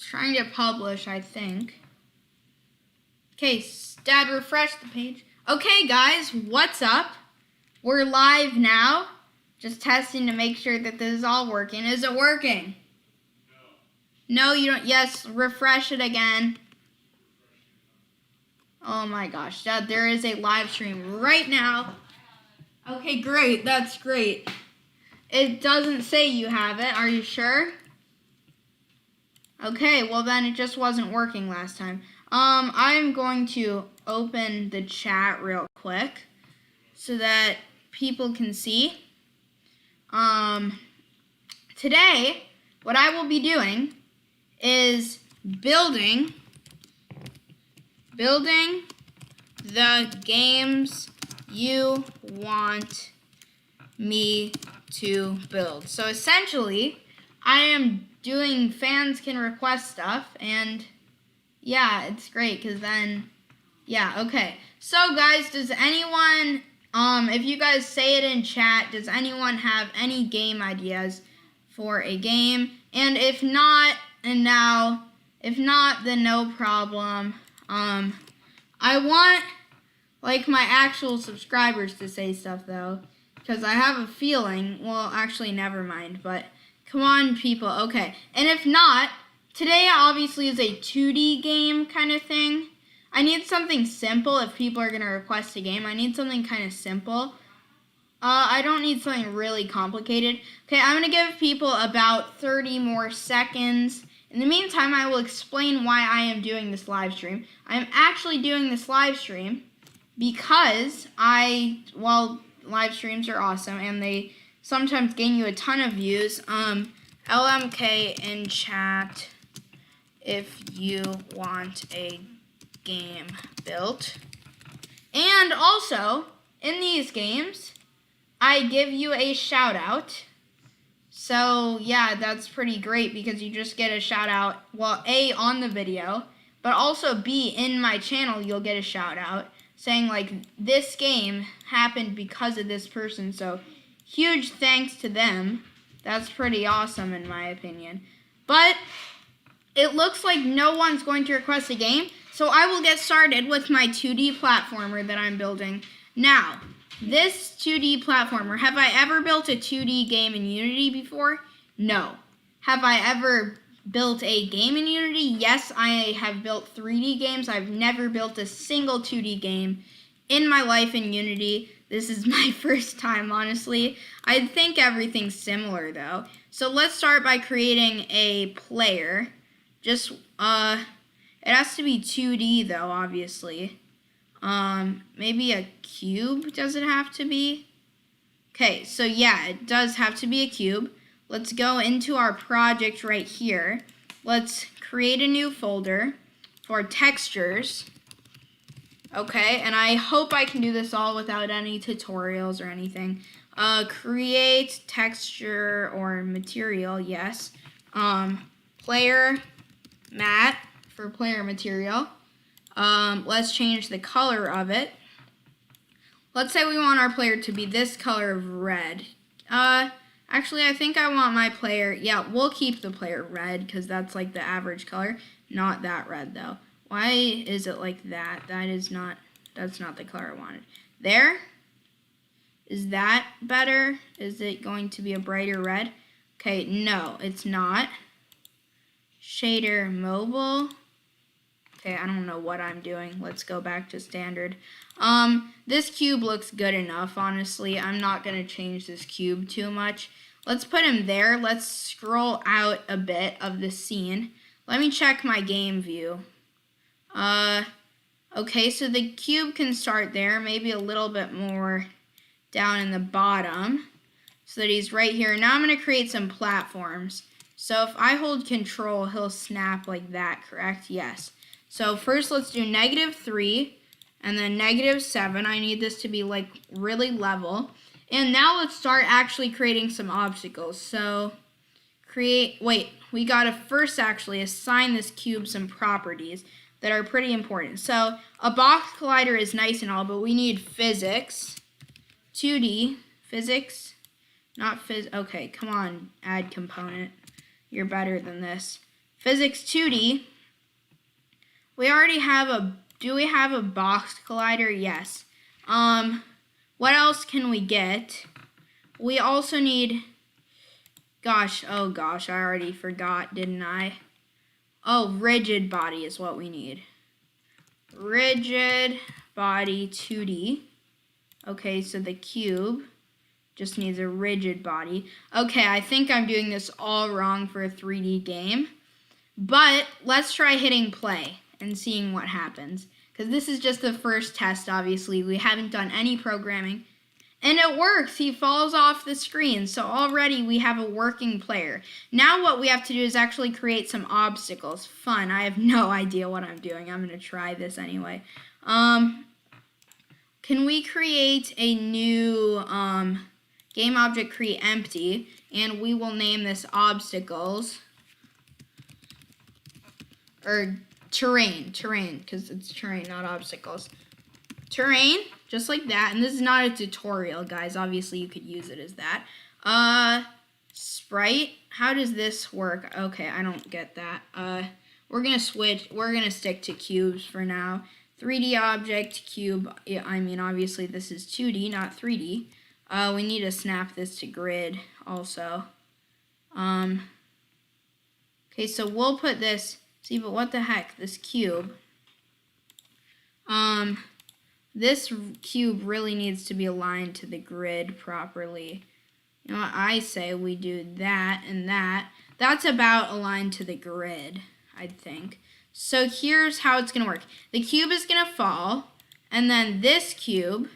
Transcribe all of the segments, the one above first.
trying to publish, I think. Okay, Dad, refresh the page. Okay, guys, what's up? We're live now. Just testing to make sure that this is all working. Is it working? No, you don't. Yes, refresh it again. Oh my gosh, Dad, there is a live stream right now. Okay, great. That's great. It doesn't say you have it. Are you sure? Okay, well then it just wasn't working last time. I'm going to open the chat real quick so that people can see. Today, what I will be doing is building the games you want me to build. So essentially, I am doing fans can request stuff, and yeah, it's great because then, yeah, okay. So guys, does anyone, if you guys say it in chat, does anyone have any game ideas for a game? And if not, then no problem. I want, like, my actual subscribers to say stuff, though, because I have a feeling, well, actually, never mind, but come on, people, okay. And if not, today obviously is a 2D game kind of thing. I need something simple if people are going to request a game. I need something kind of simple. I don't need something really complicated. Okay, I'm going to give people about 30 more seconds. In the meantime, I will explain why I am doing this live stream. I'm actually doing this live stream because live streams are awesome and they sometimes gain you a ton of views. LMK in chat if you want a game built. And also, in these games, I give you a shout out. So, yeah, that's pretty great because you just get a shout out, well, A, on the video, but also B, in my channel, you'll get a shout out saying, like, this game happened because of this person. So, huge thanks to them. That's pretty awesome in my opinion. But it looks like no one's going to request a game, so I will get started with my 2D platformer that I'm building. Now, this 2D platformer, have I ever built a 2D game in Unity before? No. Have I ever built a game in Unity? Yes, I have built 3D games. I've never built a single 2D game in my life in Unity. This is my first time, honestly. I think everything's similar, though. So let's start by creating a player. Just, it has to be 2D, though, obviously. Maybe a cube, does it have to be? Okay, so yeah, it does have to be a cube. Let's go into our project right here. Let's create a new folder for textures. Okay, and I hope I can do this all without any tutorials or anything. Create texture or material, yes. Player mat for player material. Let's change the color of it. Let's say we want our player to be this color of red. Actually, I think I want my player, yeah, we'll keep the player red because that's like the average color. Not that red, though. Why is it like that? That's not the color I wanted. There? Is that better? Is it going to be a brighter red? Okay, no, it's not. Shader mobile. Okay, I don't know what I'm doing. Let's go back to standard. This cube looks good enough, honestly. I'm not going to change this cube too much. Let's put him there. Let's scroll out a bit of the scene. Let me check my game view. Okay, so the cube can start there, maybe a little bit more down in the bottom so that he's right here. Now I'm going to create some platforms. So if I hold control, he'll snap like that, correct? Yes. So first let's do -3 and then -7. I need this to be like really level. And now let's start actually creating some obstacles. So we gotta first actually assign this cube some properties that are pretty important. So a box collider is nice and all, but we need physics, 2D, physics, not okay, come on, add component. You're better than this. Physics 2D. We already have a, do we have a box collider? Yes. What else can we get? We also need, oh gosh, I already forgot, didn't I? Oh, rigid body is what we need. Rigid body 2D. Okay, so the cube just needs a rigid body. Okay, I think I'm doing this all wrong for a 3D game. But let's try hitting play and seeing what happens. Because this is just the first test, obviously. We haven't done any programming. And it works. He falls off the screen. So already we have a working player. Now what we have to do is actually create some obstacles. Fun. I have no idea what I'm doing. I'm going to try this anyway. Can we create a new game object create empty? And we will name this obstacles. Or terrain, because it's terrain, not obstacles. Terrain, just like that. And this is not a tutorial, guys. Obviously, you could use it as that. Sprite, how does this work? Okay, I don't get that. We're going to switch. We're going to stick to cubes for now. 3D object, cube. Yeah, I mean, obviously, this is 2D, not 3D. We need to snap this to grid also. Okay, so we'll put this. See, but what the heck? This cube. This cube really needs to be aligned to the grid properly. You know what I say? We do that and that. That's about aligned to the grid, I think. So here's how it's going to work. The cube is going to fall, and then this cube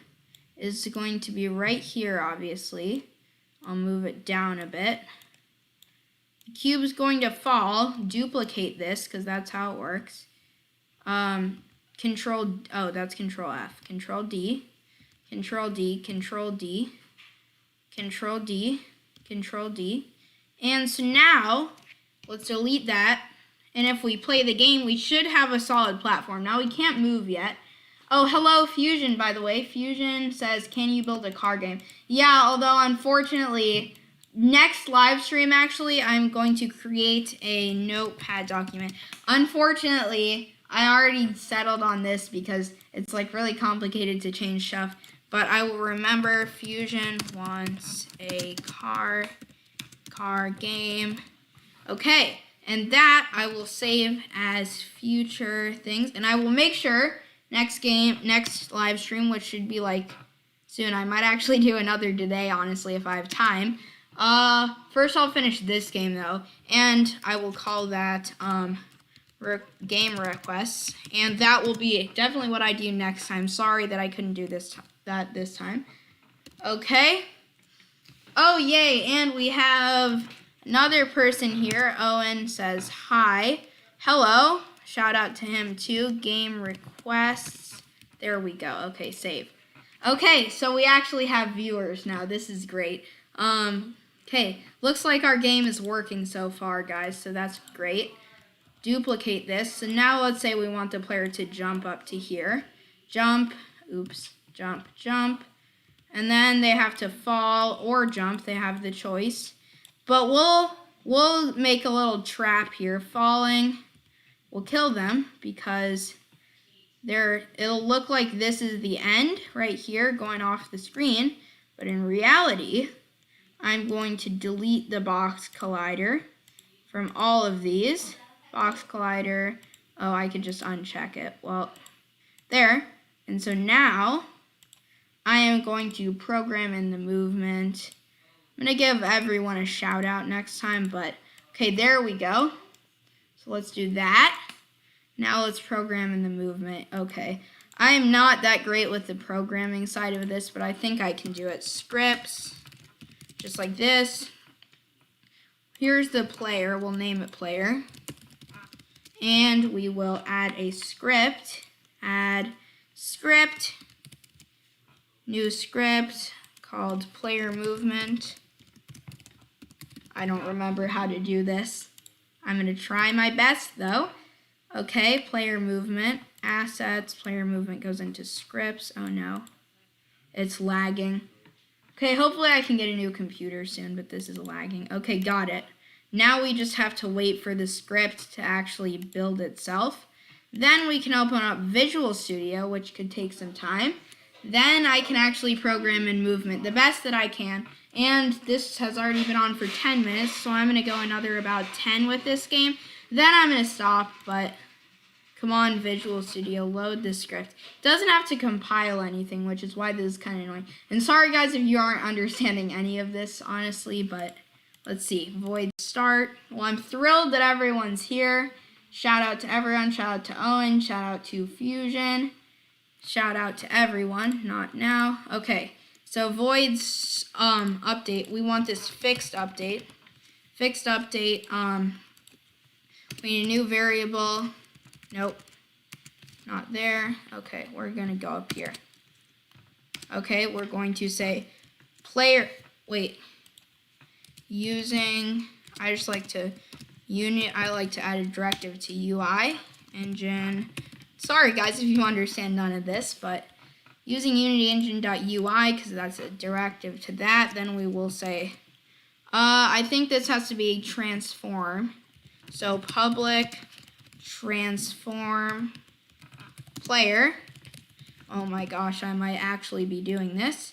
is going to be right here, obviously. I'll move it down a bit. The cube is going to fall, duplicate this, because that's how it works. Control, oh, that's Control F. Control D, Control D, Control D, Control D, Control D. And so now, let's delete that. And if we play the game, we should have a solid platform. Now we can't move yet. Oh, hello, Fusion, by the way. Fusion says, can you build a car game? Yeah, although unfortunately, next live stream, actually, I'm going to create a notepad document. Unfortunately, I already settled on this because it's like really complicated to change stuff. But I will remember Fusion wants a car game. Okay, and that I will save as future things. And I will make sure next live stream, which should be like soon. I might actually do another today, honestly, if I have time. First I'll finish this game though, and I will call that game requests, and that will be definitely what I do next time. Sorry that I couldn't do this time. Okay. Oh yay! And we have another person here. Owen says hi, hello. Shout out to him too. Game requests. There we go. Okay, save. Okay, so we actually have viewers now. This is great. Okay, looks like our game is working so far, guys, so that's great. Duplicate this. So now let's say we want the player to jump up to here. Jump, oops, jump, jump. And then they have to fall or jump. They have the choice. But we'll make a little trap here. Falling will kill them because it'll look like this is the end right here going off the screen. But in reality, I'm going to delete the box collider from all of these. Box collider, oh, I could just uncheck it. Well, there. And so now I am going to program in the movement. I'm going to give everyone a shout out next time, but okay, there we go. So let's do that. Now let's program in the movement. Okay, I am not that great with the programming side of this, but I think I can do it. Scripts. Just like this. Here's the player. We'll name it player. And we will add a script. Add script. New script called player movement. I don't remember how to do this. I'm going to try my best though. Okay, player movement. Assets. Player movement goes into scripts. Oh no. It's lagging. Okay, hopefully I can get a new computer soon, but this is lagging. Okay, got it. Now we just have to wait for the script to actually build itself. Then we can open up Visual Studio, which could take some time. Then I can actually program in movement the best that I can. And this has already been on for 10 minutes, so I'm going to go another about 10 with this game. Then I'm going to stop, but come on, Visual Studio, load the script. It doesn't have to compile anything, which is why this is kind of annoying. And sorry, guys, if you aren't understanding any of this, honestly, but let's see. Void start. Well, I'm thrilled that everyone's here. Shout out to everyone. Shout out to Owen. Shout out to Fusion. Shout out to everyone. Not now. Okay, so void's update. We want this fixed update. Fixed update. We need a new variable. Nope, not there. Okay, we're gonna go up here. Okay, we're going to say player, using, I like to add a directive to UI engine. Sorry guys if you understand none of this, but using Unity engine.ui, because that's a directive to that, then we will say, I think this has to be transform. So public transform player. Oh my gosh, I might actually be doing this.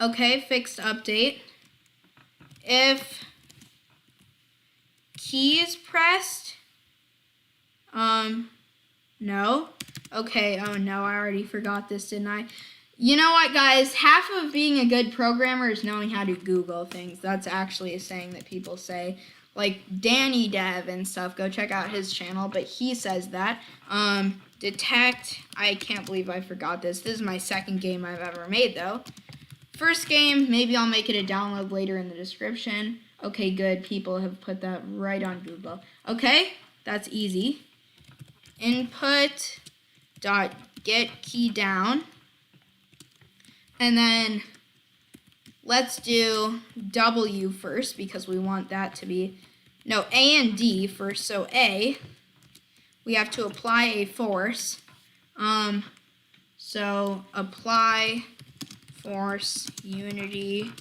Okay, fixed update. If key is pressed, no. Okay, oh no, I already forgot this, didn't I? You know what, guys? Half of being a good programmer is knowing how to Google things. That's actually a saying that people say. Like Danny Dev and stuff. Go check out his channel, but he says that. Detect. I can't believe I forgot this. This is my second game I've ever made, though. First game, maybe I'll make it a download later in the description. Okay, good. People have put that right on Google. Okay, that's easy. Input dot get key down. And then let's do W first because we want that to be, no, A and D first. So A, we have to apply a force. So apply force Unity.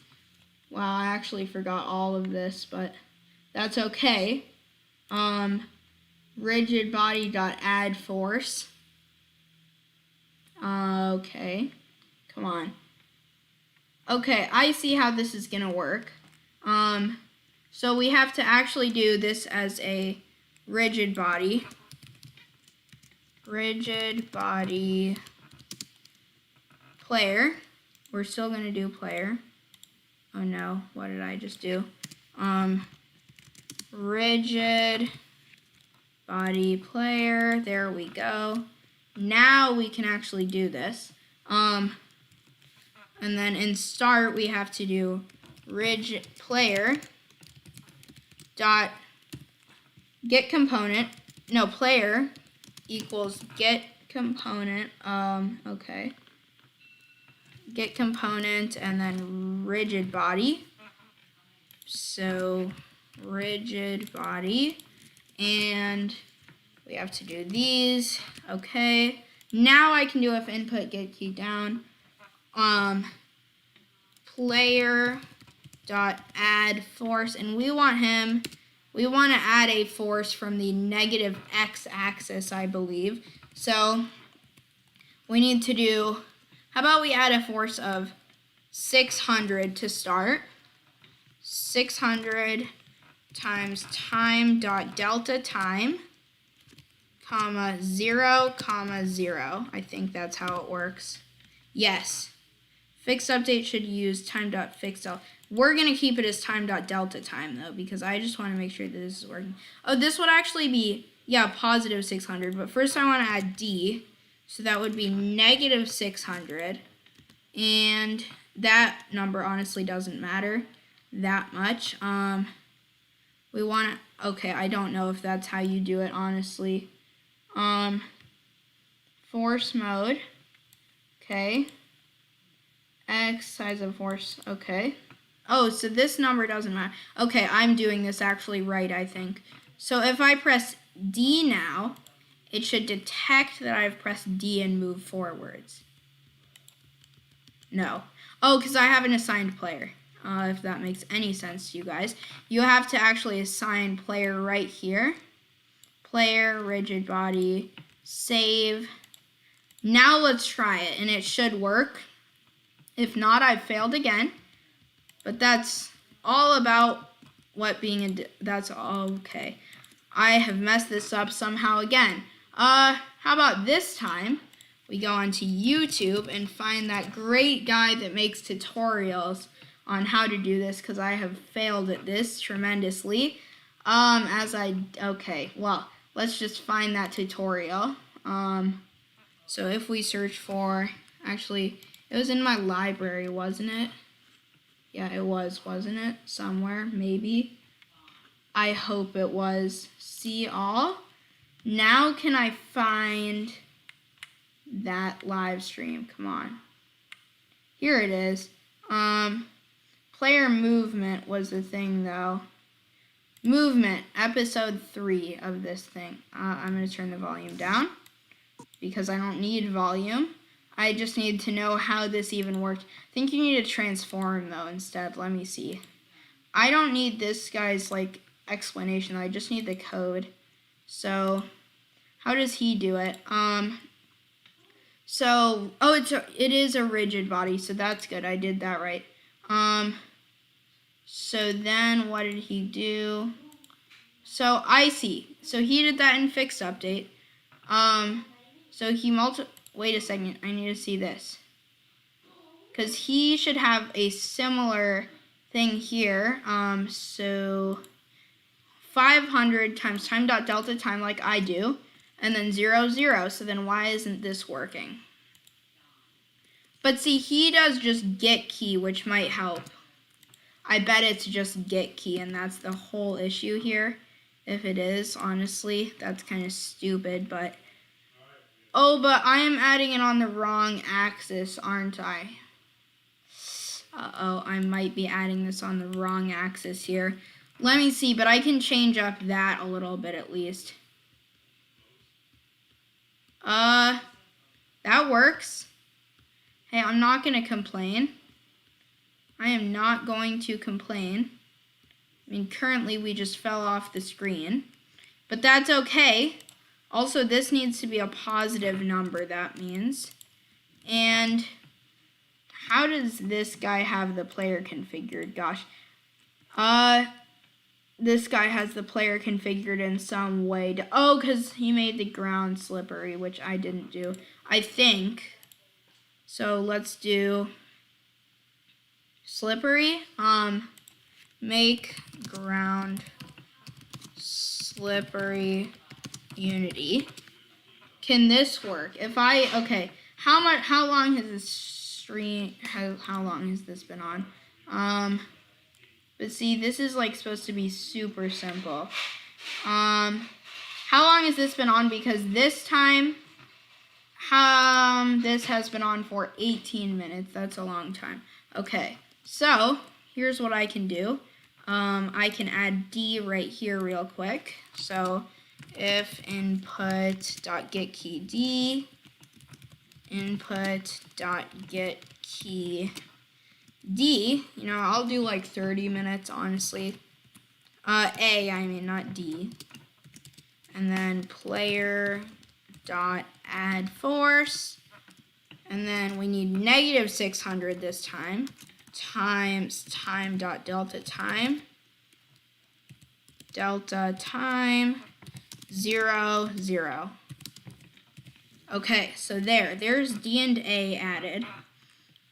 Wow, I actually forgot all of this, but that's okay. Rigid body dot add force. Okay, come on. Okay, I see how this is gonna work. So we have to actually do this as a rigid body. Rigid body player. We're still gonna do player. Oh no, what did I just do? Rigid body player, there we go. Now we can actually do this. And then in start, we have to do rigid player dot get component. No, player equals get component. Okay. Get component and then rigid body. So rigid body. And we have to do these. Okay. Now I can do if input get key down. Player dot add force, and we want to add a force from the negative x-axis, I believe. So we need to do, how about we add a force of 600 to start. 600 times time dot delta time, comma 0, comma 0. I think that's how it works. Yes. Fixed update should use time.fixed. We're going to keep it as time.delta time, though, because I just want to make sure that this is working. Oh, this would actually be, yeah, positive 600. But first I want to add D. So that would be negative 600. And that number honestly doesn't matter that much. We want to, okay, I don't know if that's how you do it, honestly. Force mode. Okay. X size of force, okay. Oh, so this number doesn't matter. Okay, I'm doing this actually right, I think. So if I press D now, it should detect that I've pressed D and move forwards. No. Oh, because I have an assigned player. if that makes any sense to you guys. You have to actually assign player right here. Player, rigid body, save. Now let's try it, and it should work. If not, I've failed again. But that's all about what being that's all okay. I have messed this up somehow again. How about this time we go onto YouTube and find that great guy that makes tutorials on how to do this, because I have failed at this tremendously. Okay, well, let's just find that tutorial. So if we search for, actually, it was in my library, wasn't it? Yeah, it was, wasn't it? Somewhere, maybe. I hope it was. See all. Now can I find that live stream? Come on. Here it is. Player movement was the thing, though. Movement, episode 3 of this thing. I'm going to turn the volume down because I don't need volume. I just need to know how this even worked. I think you need to transform, though, instead. Let me see. I don't need this guy's, like, explanation. I just need the code. So, how does he do it? It is a rigid body, so that's good. I did that right. So then what did he do? So I see. So he did that in fixed update. So he wait a second. I need to see this. Because he should have a similar thing here. So 500 times time.delta time like I do. And then 0, 0. So then why isn't this working? But see, he does just get key, which might help. I bet it's just get key, and that's the whole issue here. If it is, honestly, that's kind of stupid, but... Oh, but I am adding it on the wrong axis, aren't I? Uh-oh, I might be adding this on the wrong axis here. Let me see, but I can change up that a little bit at least. That works. Hey, I'm not going to complain. I am not going to complain. I mean, currently we just fell off the screen. But that's okay. Also, this needs to be a positive number, that means. And how does this guy have the player configured? Gosh. This guy has the player configured in some way. Because he made the ground slippery, which I didn't do, I think. So let's do slippery. Make ground slippery unity. Can this work? Okay, how long has this stream, how long has this been on? But see, this is like supposed to be super simple. How long has this been on? Because this time, this has been on for 18 minutes. That's a long time. Okay, so here's what I can do. I can add D right here real quick. So if input.getKey D, input.getKey D, I'll do like 30 minutes, honestly. A, I mean, not D. And then player.addForce. And then we need -600 this time. Times time.delta time. Delta time 0, 0. Okay, so there's D and A added.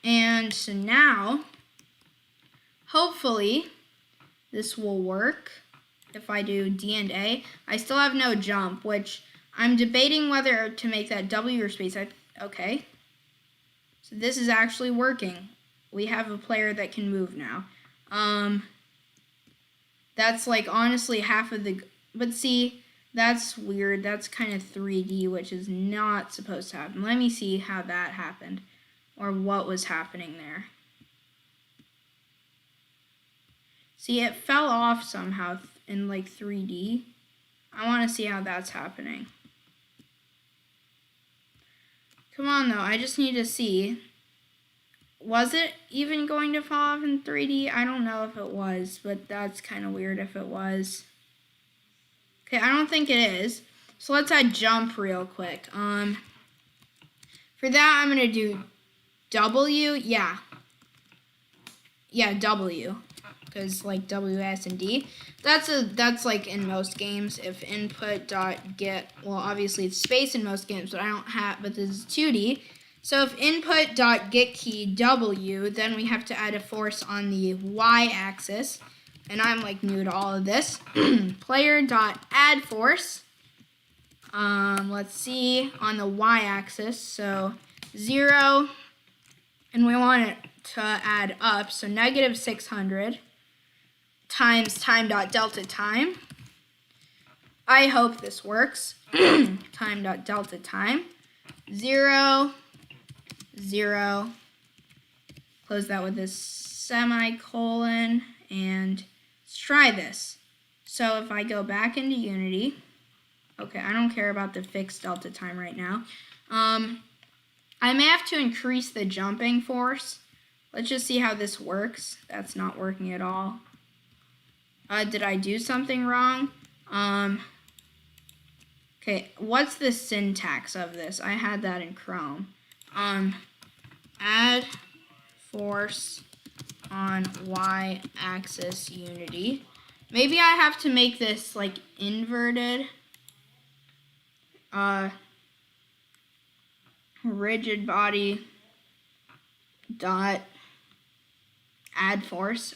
And so now, hopefully, this will work. If I do D and A, I still have no jump, which I'm debating whether to make that W or space. Okay. So this is actually working. We have a player that can move now. That's like honestly half of the, but see, that's weird. That's kind of 3D, which is not supposed to happen. Let me see how that happened, or what was happening there. See, it fell off somehow in like 3D. I want to see how that's happening. Come on, though. I just need to see Was it even going to fall off in 3D? I don't know if it was, but that's kind of weird if it was. Okay, I don't think it is. So let's add jump real quick. For that, I'm going to do W. Yeah, W. Because like W, S, and D. That's like in most games. If input dot get, well, obviously it's space in most games, but I don't have, but this is 2D. So if input dot get key W, then we have to add a force on the Y axis. And I'm like new to all of this. Player dot add force. Let's see, on the Y axis. So 0, and we want it to add up. So negative 600 times time dot delta time. I hope this works. Time dot delta time. 0, 0. Close that with a semicolon, and let's try this. So if I go back into Unity, okay, I don't care about the fixed delta time right now. I may have to increase the jumping force. Let's just see how this works. That's not working at all. Did I do something wrong? Okay, what's the syntax of this? I had that in Chrome. Add force on Y-axis Unity. Maybe I have to make this like inverted. Rigid body dot add force.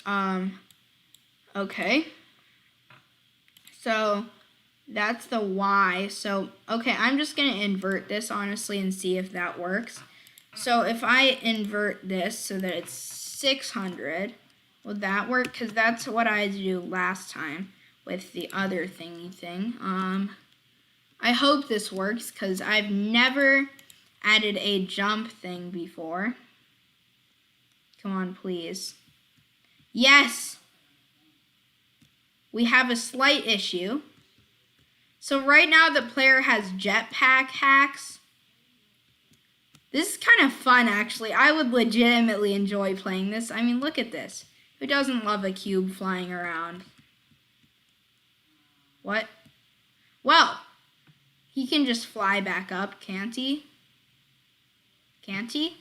Okay. So that's the Y. So, okay, I'm just going to invert this, honestly, and see if that works. So if I invert this so that it's 600, will that work? Because that's what I had to do last time with the other thingy thing. I hope this works, because I've never added a jump thing before. Come on, please. Yes! We have a slight issue. So right now the player has jetpack hacks. This is kind of fun, actually. I would legitimately enjoy playing this. I mean, look at this. Who doesn't love a cube flying around? What? Well, he can just fly back up, can't he? Can't he?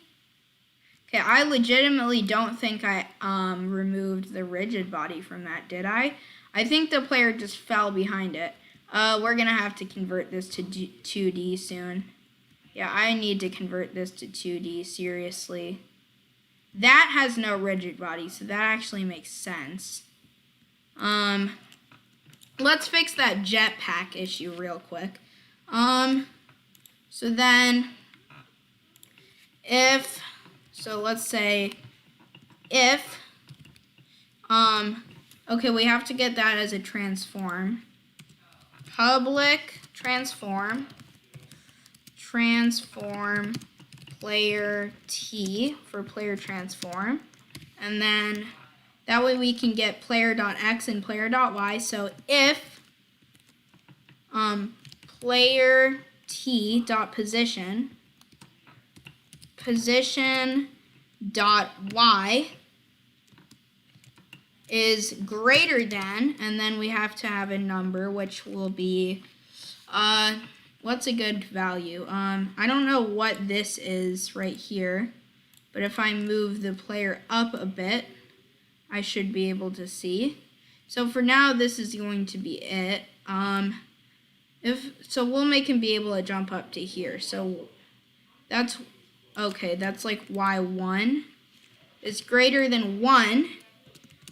Okay, I legitimately don't think I removed the rigid body from that, did I? I think the player just fell behind it. We're going to have to convert this to 2D soon. Yeah, I need to convert this to 2D, seriously. That has no rigid body, so that actually makes sense. Let's fix that jetpack issue real quick. So then, so let's say if, okay, we have to get that as a transform. Public transform player T for player transform. And then that way we can get player.x and player.y. So if player T dot position dot y is greater than, and then we have to have a number, which will be, what's a good value? I don't know what this is right here, but if I move the player up a bit, I should be able to see. So for now, this is going to be it. So we'll make him be able to jump up to here. So that's, okay, that's like y1 is greater than 1.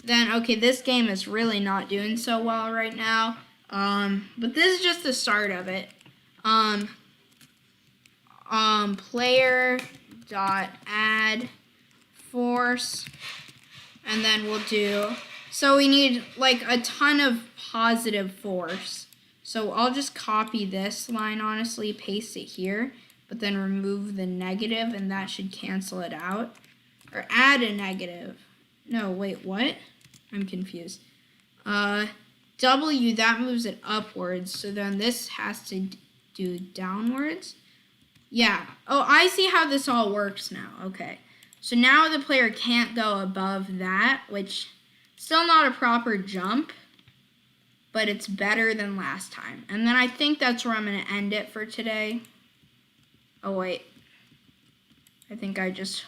Then, okay, this game is really not doing so well right now. But this is just the start of it. Player dot add force, and then we'll do, so we need like a ton of positive force. So I'll just copy this line, honestly, paste it here, but then remove the negative, and that should cancel it out. Or add a negative. No, wait, what? I'm confused. W, that moves it upwards, so then this has to do downwards. Yeah. Oh, I see how this all works now. Okay. So now the player can't go above that, which still not a proper jump, but it's better than last time. And then I think that's where I'm going to end it for today. Oh, wait. I think I just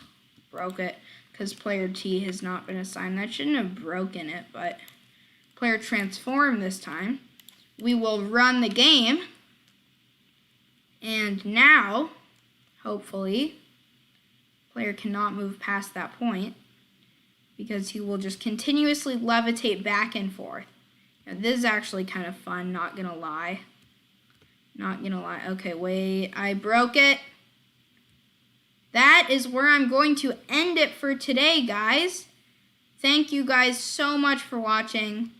broke it because player T has not been assigned. That shouldn't have broken it, but player transform this time. We will run the game. And now, hopefully, player cannot move past that point because he will just continuously levitate back and forth. Now, this is actually kind of fun, not gonna lie. Not gonna lie. Okay, wait, I broke it. That is where I'm going to end it for today, guys. Thank you guys so much for watching.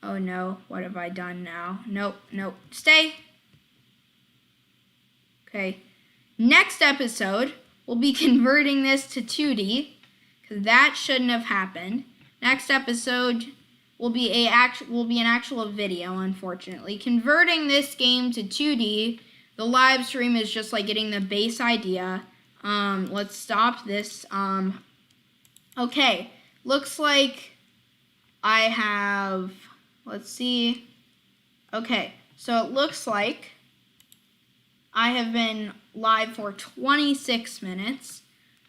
Oh no, what have I done now? Nope, nope, stay. Okay, next episode, we'll be converting this to 2D, because that shouldn't have happened. Next episode will be an actual video, unfortunately. Converting this game to 2D, the live stream is just like getting the base idea. Let's stop this. Okay, looks like I have, let's see. Okay, so it looks like I have been live for 26 minutes.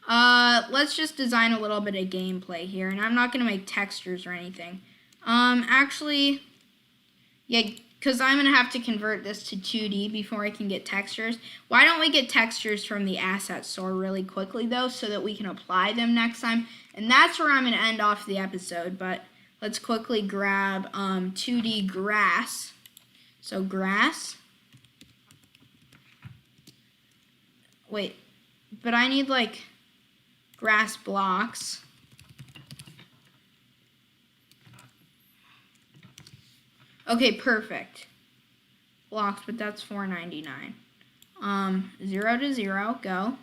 Let's just design a little bit of gameplay here, and I'm not going to make textures or anything. Actually, yeah, because I'm going to have to convert this to 2D before I can get textures. Why don't we get textures from the asset store really quickly, though, so that we can apply them next time? And that's where I'm going to end off the episode, but let's quickly grab 2D grass. So grass. Wait, but I need, like, grass blocks. Okay, perfect. Blocks, but that's $4.99. 0 to 0, go.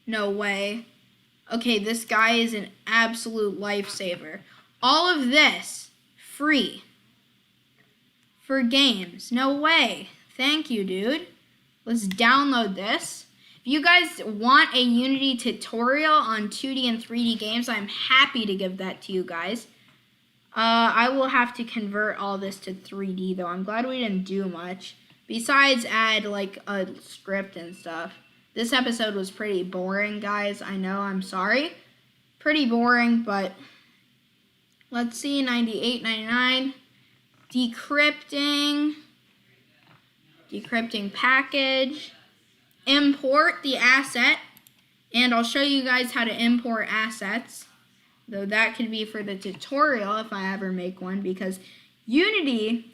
No way. Okay, this guy is an absolute lifesaver. All of this, free. For games. No way. Thank you, dude. Let's download this. If you guys want a Unity tutorial on 2D and 3D games, I'm happy to give that to you guys. I will have to convert all this to 3D, though. I'm glad we didn't do much. Besides add, like, a script and stuff. This episode was pretty boring, guys. I know, I'm sorry. Pretty boring, but let's see, 98.99. Decrypting package. Import the asset. And I'll show you guys how to import assets. Though that could be for the tutorial if I ever make one, because Unity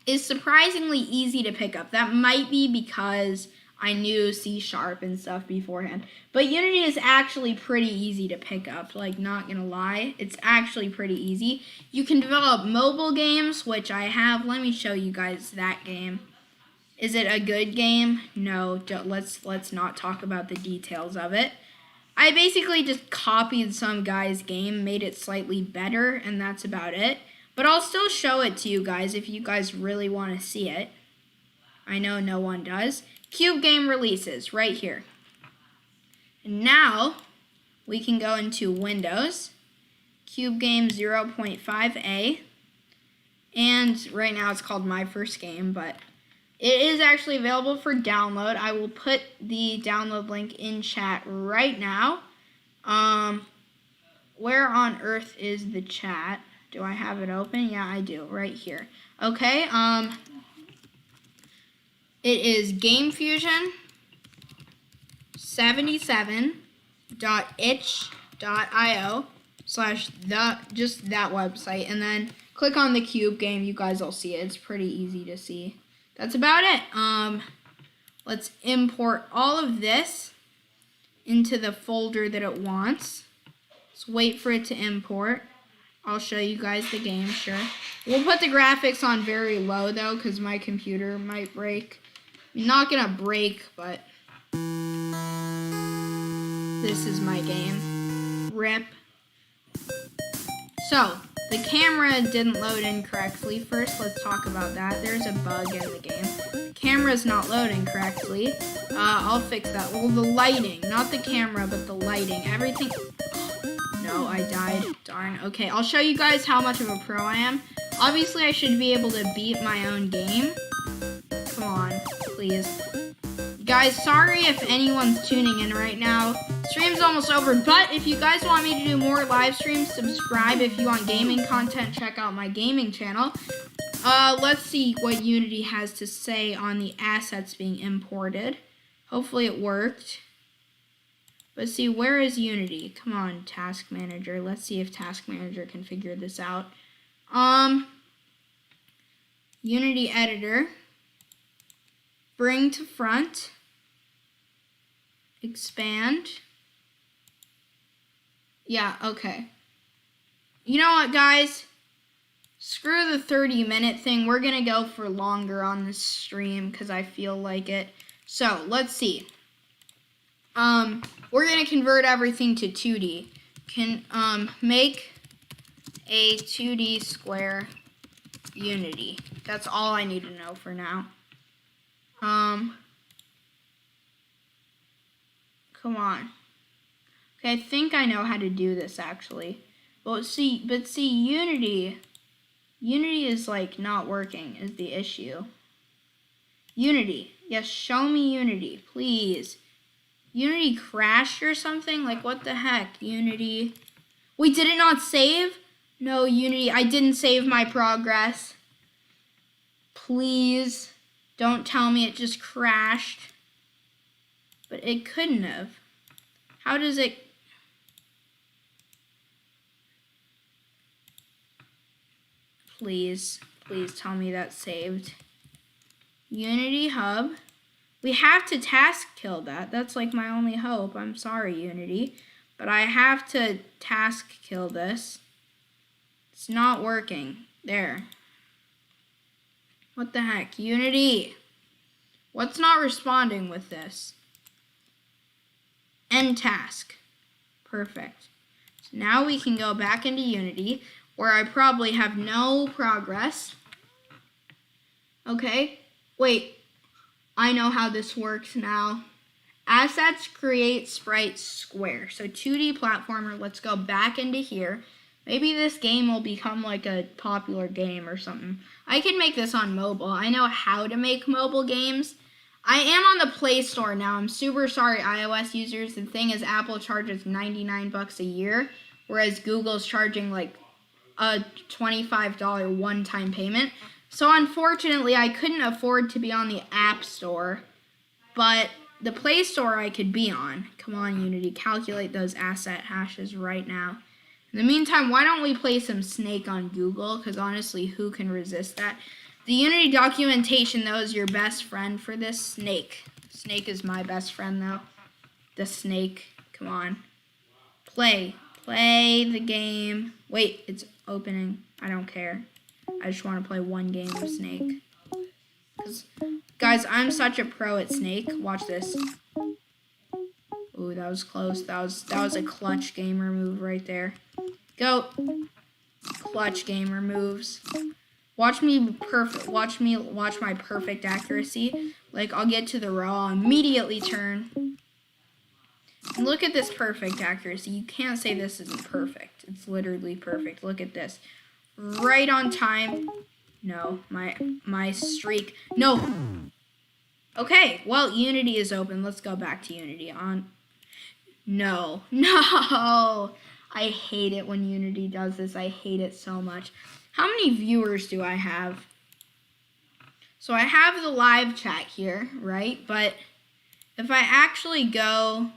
is surprisingly easy to pick up. That might be because I knew C# and stuff beforehand. But Unity is actually pretty easy to pick up, like, not gonna lie. It's actually pretty easy. You can develop mobile games, which I have. Let me show you guys that game. Is it a good game? No, let's not talk about the details of it. I basically just copied some guy's game, made it slightly better, and that's about it. But I'll still show it to you guys if you guys really want to see it. I know no one does. Cube game releases, right here. And now, we can go into Windows, Cube game 0.5a, and right now it's called My First Game, but it is actually available for download. I will put the download link in chat right now. Where on earth is the chat? Do I have it open? Yeah, I do. Right here. Okay. It is gamefusion77.itch.io / just that website, and then click on the cube game. You guys will see it. It's pretty easy to see. That's about it. Let's import all of this into the folder that it wants. Let's wait for it to import. I'll show you guys the game, sure. We'll put the graphics on very low, though, because my computer might break. Not gonna break, but this is my game. RIP. So, the camera didn't load in correctly. First, let's talk about that. There's a bug in the game. The camera's not loading correctly. I'll fix that. Well, the lighting, not the camera, but the lighting. Everything. No, I died. Darn. Okay, I'll show you guys how much of a pro I am. Obviously, I should be able to beat my own game. Come on, please. Guys, sorry if anyone's tuning in right now. Stream's almost over, but if you guys want me to do more live streams, subscribe. If you want gaming content, check out my gaming channel. Let's see what Unity has to say on the assets being imported. Hopefully it worked. Let's see, where is Unity? Come on, Task Manager. Let's see if Task Manager can figure this out. Unity Editor. Bring to front. Expand. Yeah, okay. You know what, guys? Screw the 30-minute thing. We're going to go for longer on this stream because I feel like it. So, let's see. We're going to convert everything to 2D. Make a 2D square Unity. That's all I need to know for now. Come on. Okay, I think I know how to do this actually. But see, Unity is like not working is the issue. Unity. Yes, show me Unity, please. Unity crashed or something? Like what the heck? Unity. Wait, did it not save? No, Unity, I didn't save my progress. Please. Don't tell me it just crashed. But it couldn't have. How does it... Please tell me that's saved. Unity Hub. We have to task kill that. That's like my only hope. I'm sorry, Unity. But I have to task kill this. It's not working. There. What the heck? Unity. What's not responding with this? End task. Perfect. So now we can go back into Unity, where I probably have no progress. Okay. Wait. I know how this works now. Assets create sprite square. So 2D platformer. Let's go back into here. Maybe this game will become like a popular game or something. I can make this on mobile. I know how to make mobile games. I am on the Play Store now. I'm super sorry, iOS users. The thing is, Apple charges $99 a year, whereas Google's charging like a $25 one-time payment. So unfortunately, I couldn't afford to be on the App Store, but the Play Store I could be on. Come on, Unity, calculate those asset hashes right now. In the meantime, why don't we play some Snake on Google? Because honestly, who can resist that? The Unity documentation, though, is your best friend for this. Snake. Snake is my best friend, though. The Snake. Come on. Play. Play the game. Wait, it's opening. I don't care. I just want to play one game of Snake. Guys, I'm such a pro at Snake. Watch this. Ooh, that was close. That was a clutch gamer move right there. Go. Clutch gamer moves. Watch me watch my perfect accuracy. Like I'll get to the row, I'll immediately turn. And look at this perfect accuracy. You can't say this isn't perfect. It's literally perfect. Look at this. Right on time. No, my streak. No. Okay, well, Unity is open. Let's go back to Unity. No. I hate it when Unity does this. I hate it so much. How many viewers do I have? So I have the live chat here, right? But if I actually go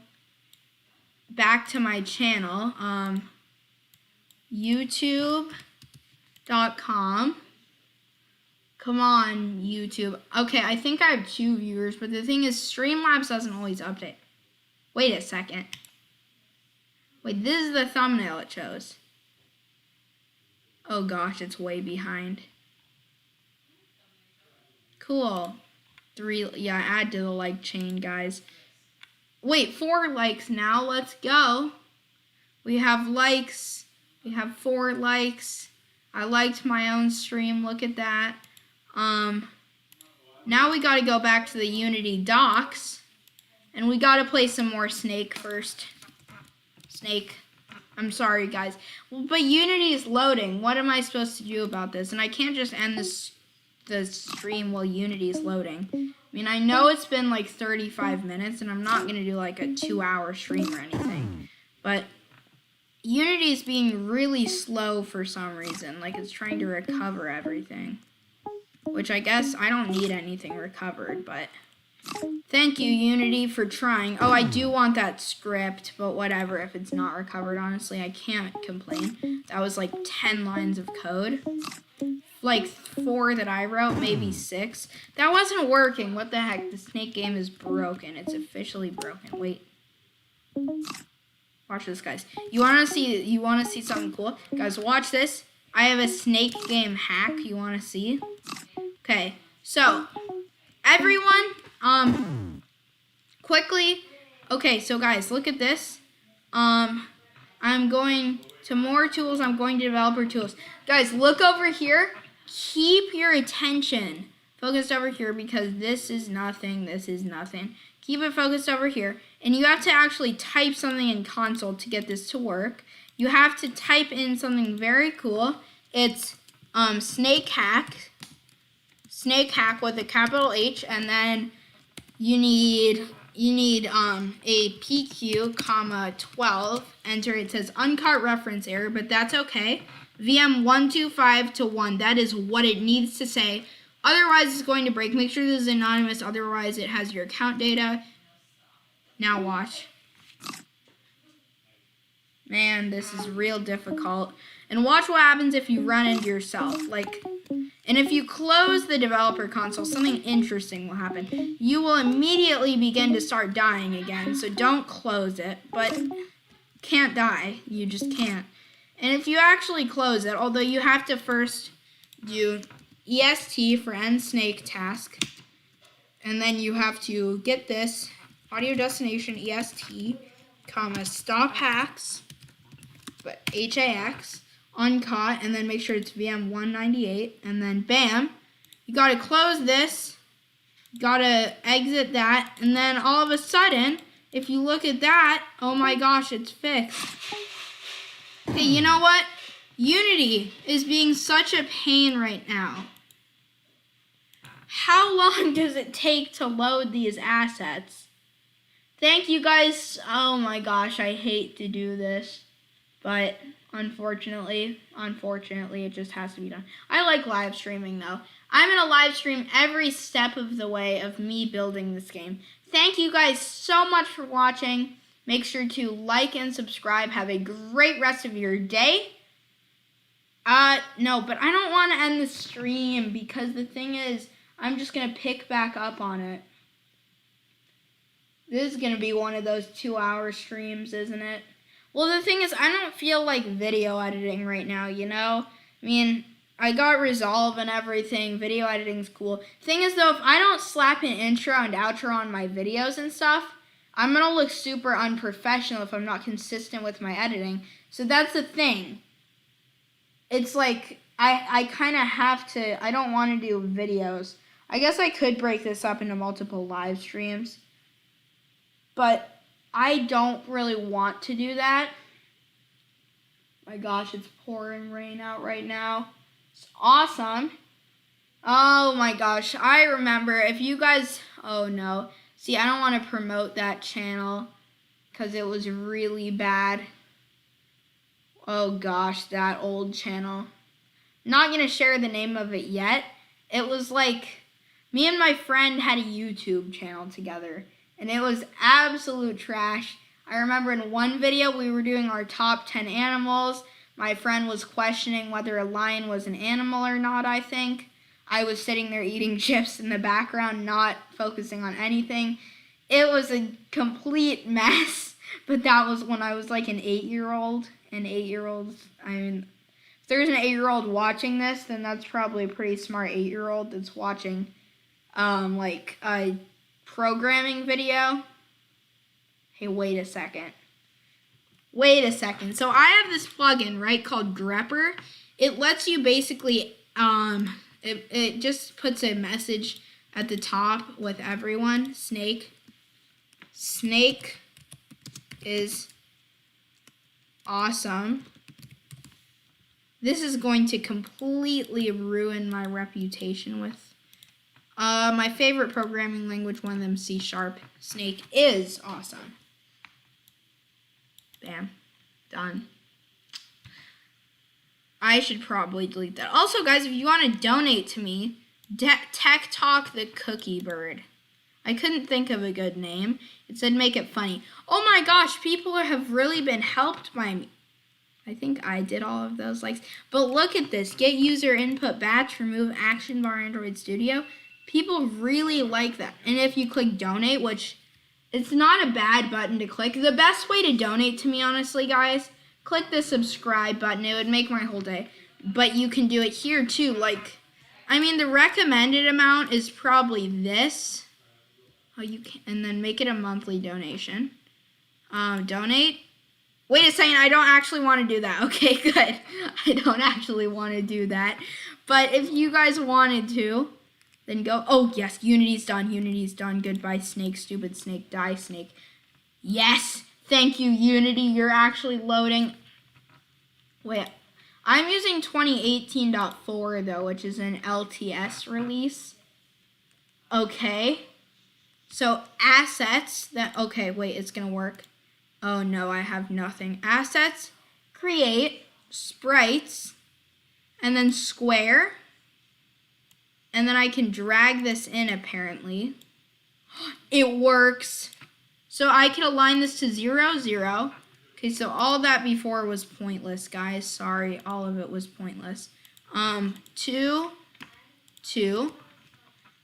back to my channel, youtube.com. Come on, YouTube. Okay, I think I have 2 viewers, but the thing is, Streamlabs doesn't always update. Wait a second. Wait, this is the thumbnail it shows. Oh gosh, it's way behind. Cool. 3, yeah, add to the like chain, guys. Wait, 4 likes now. Let's go. We have likes. We have 4 likes. I liked my own stream. Look at that. Now we got to go back to the Unity docs, and we got to play some more Snake first. Snake. I'm sorry, guys. But Unity is loading. What am I supposed to do about this? And I can't just end the stream while Unity is loading. I mean, I know it's been like 35 minutes, and I'm not going to do like a 2-hour stream or anything. But Unity is being really slow for some reason. Like, it's trying to recover everything. Which I guess I don't need anything recovered, but thank you, Unity, for trying. Oh, I do want that script, but whatever. If it's not recovered, honestly, I can't complain. That was like 10 lines of code. Like 4 that I wrote, maybe 6. That wasn't working. What the heck? The Snake game is broken. It's officially broken. Wait. Watch this, guys. You wanna see something cool? Guys, watch this. I have a Snake game hack you wanna see? Okay, so everyone, quickly. Okay, so guys, look at this. I'm going to more tools. I'm going to developer tools. Guys, look over here. Keep your attention focused over here because this is nothing. This is nothing. Keep it focused over here. And you have to actually type something in console to get this to work. You have to type in something very cool. It's snake hack with a capital H, and then you need a PQ, comma 12. Enter. It says uncut reference error, but that's okay. VM 125 to 1. That is what it needs to say. Otherwise, it's going to break. Make sure this is anonymous. Otherwise, it has your account data. Now watch. Man, this is real difficult. And watch what happens if you run into yourself. And if you close the developer console, something interesting will happen. You will immediately begin to start dying again. So don't close it, but can't die. You just can't. And if you actually close it, although you have to first do EST for end snake task, and then you have to get this audio destination EST, comma stop hacks, but HAX, uncaught, and then make sure it's VM 198, and then bam, you gotta close this, you gotta exit that, and then all of a sudden, if you look at that, oh my gosh, it's fixed. Hey, you know what? Unity is being such a pain right now. How long does it take to load these assets? Thank you guys. Oh my gosh, I hate to do this, but unfortunately, it just has to be done. I like live streaming though. I'm gonna live stream every step of the way of me building this game. Thank you guys so much for watching. Make sure to like and subscribe. Have a great rest of your day. No, but I don't want to end the stream because the thing is, I'm just gonna pick back up on it. This is gonna be one of those 2-hour streams, isn't it? Well, the thing is, I don't feel like video editing right now, you know? I mean, I got Resolve and everything. Video editing's cool. Thing is, though, if I don't slap an intro and outro on my videos and stuff, I'm going to look super unprofessional if I'm not consistent with my editing. So that's the thing. It's like, I kind of have to, I don't want to do videos. I guess I could break this up into multiple live streams. But I don't really want to do that. My gosh, it's pouring rain out right now. It's awesome. Oh my gosh, I remember if you guys, oh no. See, I don't want to promote that channel because it was really bad. Oh gosh, that old channel. Not going to share the name of it yet. It was like, me and my friend had a YouTube channel together. And it was absolute trash. I remember in one video we were doing our top 10 animals. My friend was questioning whether a lion was an animal or not, I think. I was sitting there eating chips in the background, not focusing on anything. It was a complete mess. But that was when I was like an 8-year-old. And 8-year-olds, I mean, if there's an 8-year-old watching this, then that's probably a pretty smart 8-year-old that's watching like a programming video. Hey, wait a second. So I have this plugin, right, called grepper. It lets you basically, it just puts a message at the top with everyone. Snake. Snake is awesome. This is going to completely ruin my reputation with my favorite programming language, one of them, C#. Snake is awesome. Bam. Done. I should probably delete that. Also, guys, if you want to donate to me, Tech Talk the Cookie Bird. I couldn't think of a good name. It said make it funny. Oh my gosh, people have really been helped by me. I think I did all of those likes. But look at this. Get user input batch, remove action bar Android Studio. People really like that. And if you click donate, which it's not a bad button to click. The best way to donate to me, honestly, guys, click the subscribe button. It would make my whole day. But you can do it here too. Like, I mean, the recommended amount is probably this. Oh, you can, and then make it a monthly donation. Donate. Wait a second, I don't actually want to do that. Okay, good. I don't actually want to do that. But if you guys wanted to, then go. Oh, yes, Unity's done. Unity's done. Goodbye, Snake. Stupid Snake. Die, Snake. Yes. Thank you, Unity. You're actually loading. Wait. I'm using 2018.4, though, which is an LTS release. Okay. So, assets. Okay, wait, it's going to work. Oh no, I have nothing. Assets, create, sprites, and then square. And then I can drag this in apparently. It works. So I can align this to 0, 0. Okay, so all that before was pointless, guys. Sorry, all of it was pointless. 2, 2.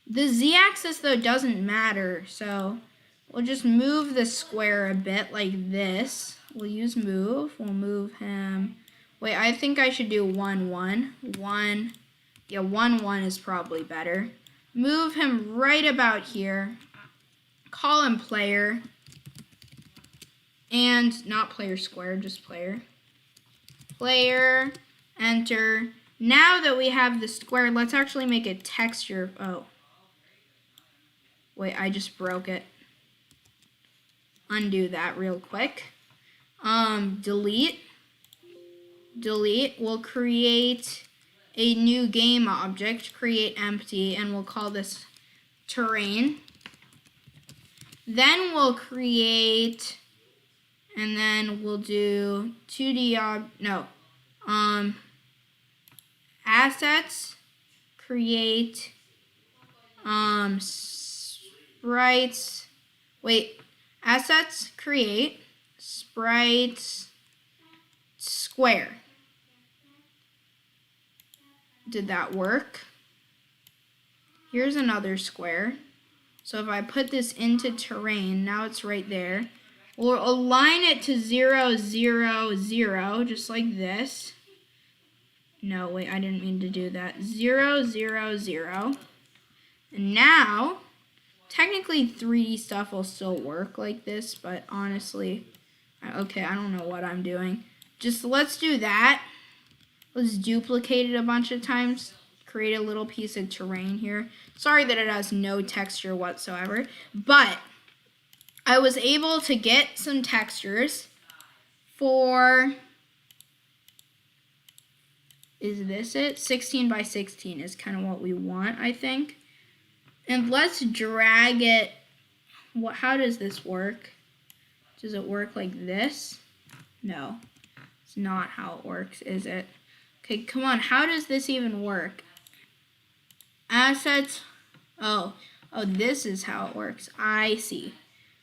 The z-axis though doesn't matter, so we'll just move the square a bit like this. We'll use move. We'll move him. Wait, I think I should do 1, 1. 1. Yeah, 1, 1 is probably better. Move him right about here. Call him player. And not player square, just player. Player. Enter. Now that we have the square, let's actually make a texture. Oh. Wait, I just broke it. Undo that real quick. Delete. Delete. We'll create a new game object. Create empty, and we'll call this terrain. Then we'll create, and then we'll do 2D assets. Create sprites. Wait. Assets, create, sprites, square. Did that work? Here's another square. So if I put this into terrain, now it's right there. We'll align it to 0, 0, 0, just like this. No, wait, I didn't mean to do that. 0, 0, 0. And now, technically 3D stuff will still work like this, but honestly, okay, I don't know what I'm doing. Just let's do that. Let's duplicate it a bunch of times. Create a little piece of terrain here. Sorry that it has no texture whatsoever, but I was able to get some textures for, is this it? 16 by 16 is kind of what we want, I think. And let's drag it. How does this work? Does it work like this? No, it's not how it works, is it? Okay, come on. How does this even work? Assets. Oh, this is how it works. I see.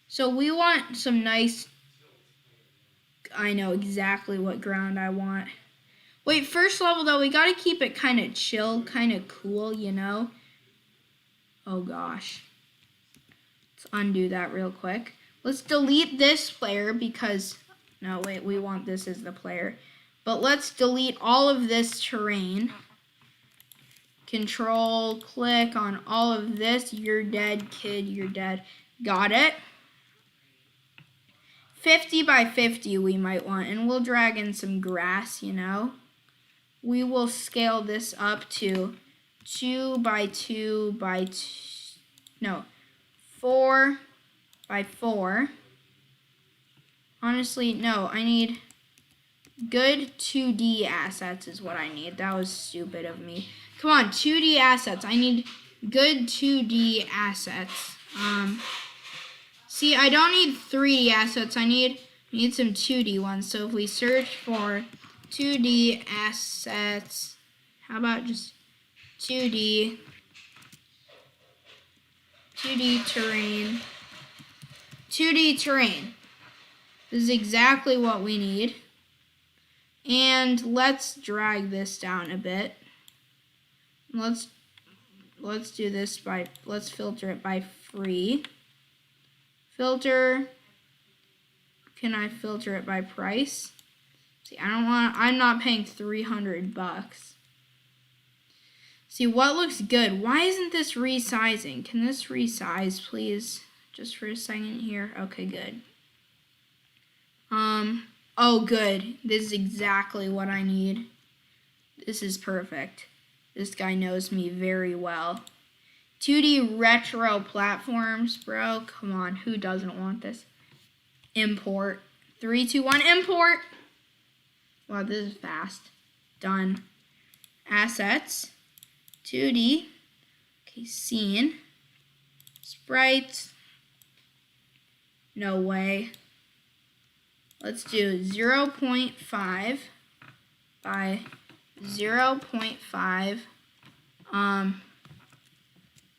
So we want some nice, I know exactly what ground I want. Wait, first level though, we gotta keep it kind of chill, kind of cool, you know? Oh gosh. Let's undo that real quick. Let's delete this player because, no wait, we want this as the player. But let's delete all of this terrain. Control, click on all of this. You're dead, kid, you're dead. Got it. 50 by 50 we might want, and we'll drag in some grass, you know. We will scale this up to 2 by 2 by no, 4 by 4. Honestly, no, I need good 2D assets is what I need. That was stupid of me. Come on, 2D assets. I need good 2D assets. See, I don't need 3D assets. I need some 2D ones. So if we search for 2D assets, how about just 2D terrain. 2D terrain. This is exactly what we need. And let's drag this down a bit. Let's do this by, let's filter it by free. Filter, can I filter it by price? See, I'm not paying $300. See, what looks good? Why isn't this resizing? Can this resize, please? Just for a second here. Okay, good. Oh, good. This is exactly what I need. This is perfect. This guy knows me very well. 2D retro platforms, bro. Come on, who doesn't want this? Import. 3, 2, 1, import. Wow, this is fast. Done. Assets. 2D. Okay, scene. Sprites. No way. Let's do 0.5 by 0.5.